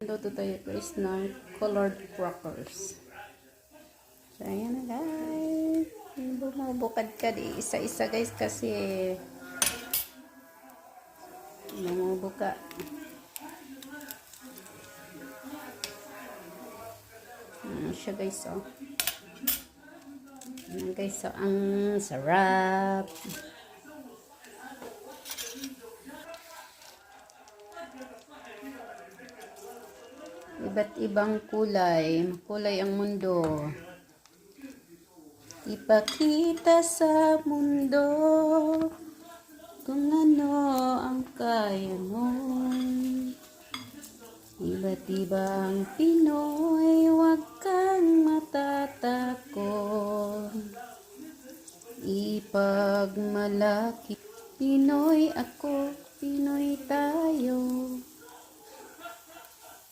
Luto tayo guys ng colored crackers. So, ayan na guys. Bumubukad ka di isa-isa guys kasi bumubuka. Siya guys oh. Ayan guys oh, ang sarap. Iba't ibang kulay. Makulay ang mundo. Ipakita sa mundo kung ano ang kaya mo. Iba't ibang Pinoy, huwag kang matatakot. Ipagmalaki, Pinoy ako, Pinoy tayo.